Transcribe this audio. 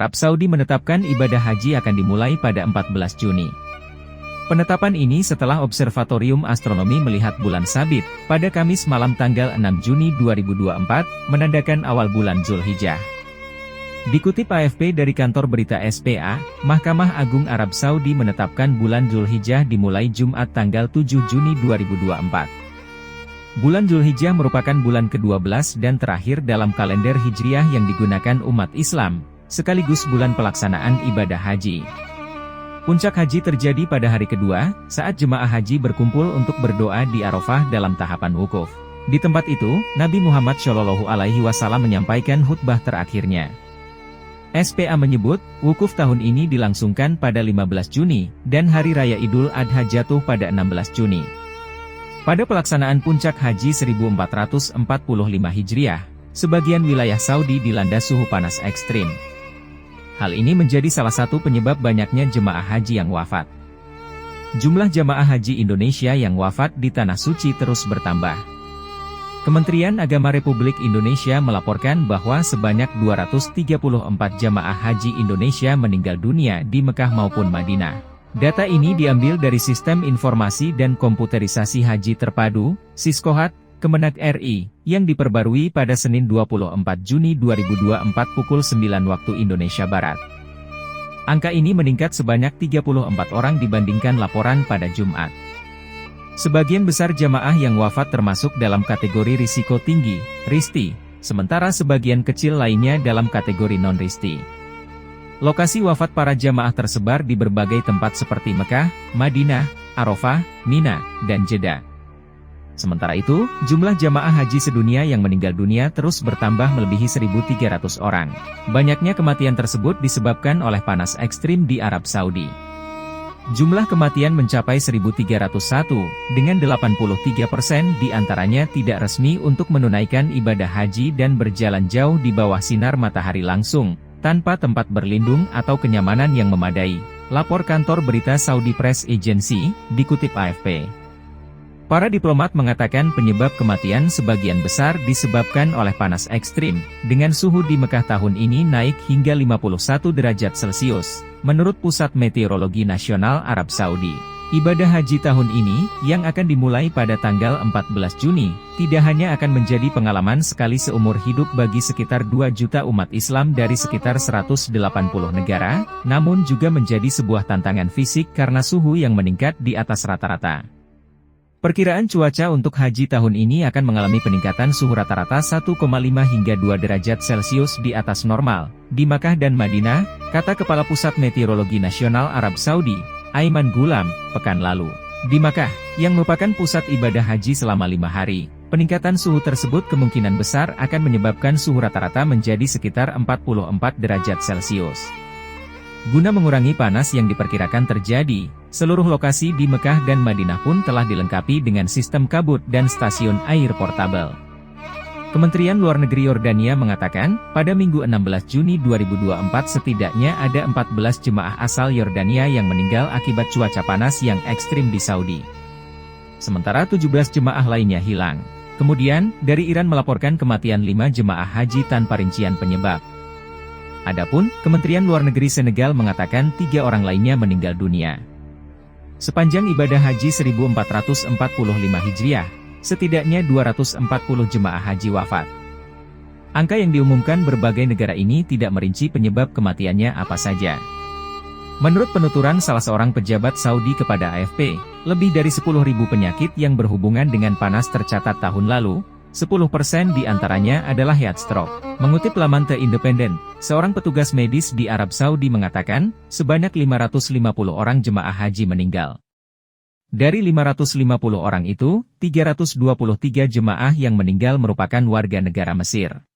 Arab Saudi menetapkan ibadah haji akan dimulai pada 14 Juni. Penetapan ini setelah Observatorium Astronomi melihat bulan sabit pada Kamis malam tanggal 6 Juni 2024, menandakan awal bulan Zulhijjah. Dikutip AFP dari kantor berita SPA, Mahkamah Agung Arab Saudi menetapkan bulan Zulhijjah dimulai Jumat tanggal 7 Juni 2024. Bulan Zulhijjah merupakan bulan ke-12 dan terakhir dalam kalender Hijriah yang digunakan umat Islam, sekaligus bulan pelaksanaan ibadah haji. Puncak haji terjadi pada hari kedua, saat jemaah haji berkumpul untuk berdoa di Arafah dalam tahapan wukuf. Di tempat itu, Nabi Muhammad SAW menyampaikan khutbah terakhirnya. SPA menyebut, wukuf tahun ini dilangsungkan pada 15 Juni, dan Hari Raya Idul Adha jatuh pada 16 Juni. Pada pelaksanaan puncak haji 1445 Hijriah, sebagian wilayah Saudi dilanda suhu panas ekstrim. Hal ini menjadi salah satu penyebab banyaknya jemaah haji yang wafat. Jumlah jemaah haji Indonesia yang wafat di Tanah Suci terus bertambah. Kementerian Agama Republik Indonesia melaporkan bahwa sebanyak 234 jemaah haji Indonesia meninggal dunia di Mekah maupun Madinah. Data ini diambil dari Sistem Informasi dan Komputerisasi Haji Terpadu, Siskohat, Kemenak RI, yang diperbarui pada Senin 24 Juni 2024 pukul 9 waktu Indonesia Barat. Angka ini meningkat sebanyak 34 orang dibandingkan laporan pada Jumat. Sebagian besar jamaah yang wafat termasuk dalam kategori risiko tinggi, RISTI, sementara sebagian kecil lainnya dalam kategori non-RISTI. Lokasi wafat para jamaah tersebar di berbagai tempat seperti Mekah, Madinah, Arafah, Mina, dan Jeddah. Sementara itu, jumlah jamaah haji sedunia yang meninggal dunia terus bertambah melebihi 1.300 orang. Banyaknya kematian tersebut disebabkan oleh panas ekstrim di Arab Saudi. Jumlah kematian mencapai 1.301, dengan 83% diantaranya tidak resmi untuk menunaikan ibadah haji dan berjalan jauh di bawah sinar matahari langsung, tanpa tempat berlindung atau kenyamanan yang memadai, lapor kantor berita Saudi Press Agency, dikutip AFP. Para diplomat mengatakan penyebab kematian sebagian besar disebabkan oleh panas ekstrim, dengan suhu di Mekah tahun ini naik hingga 51 derajat Celcius, menurut Pusat Meteorologi Nasional Arab Saudi. Ibadah haji tahun ini, yang akan dimulai pada tanggal 14 Juni, tidak hanya akan menjadi pengalaman sekali seumur hidup bagi sekitar 2 juta umat Islam dari sekitar 180 negara, namun juga menjadi sebuah tantangan fisik karena suhu yang meningkat di atas rata-rata. Perkiraan cuaca untuk haji tahun ini akan mengalami peningkatan suhu rata-rata 1,5 hingga 2 derajat Celcius di atas normal, di Makkah dan Madinah, kata Kepala Pusat Meteorologi Nasional Arab Saudi, Aiman Gulam, pekan lalu. Di Makkah, yang merupakan pusat ibadah haji selama 5 hari, peningkatan suhu tersebut kemungkinan besar akan menyebabkan suhu rata-rata menjadi sekitar 44 derajat Celcius. Guna mengurangi panas yang diperkirakan terjadi, seluruh lokasi di Mekah dan Madinah pun telah dilengkapi dengan sistem kabut dan stasiun air portabel. Kementerian Luar Negeri Yordania mengatakan, pada Minggu 16 Juni 2024 setidaknya ada 14 jemaah asal Yordania yang meninggal akibat cuaca panas yang ekstrim di Saudi. Sementara 17 jemaah lainnya hilang. Kemudian, dari Iran melaporkan kematian 5 jemaah haji tanpa rincian penyebab. Adapun, Kementerian Luar Negeri Senegal mengatakan 3 orang lainnya meninggal dunia. Sepanjang ibadah haji 1445 Hijriah, setidaknya 240 jemaah haji wafat. Angka yang diumumkan berbagai negara ini tidak merinci penyebab kematiannya apa saja. Menurut penuturan salah seorang pejabat Saudi kepada AFP, lebih dari 10.000 penyakit yang berhubungan dengan panas tercatat tahun lalu, 10% di antaranya adalah heat stroke. Mengutip laman The Independent, seorang petugas medis di Arab Saudi mengatakan, sebanyak 550 orang jemaah haji meninggal. Dari 550 orang itu, 323 jemaah yang meninggal merupakan warga negara Mesir.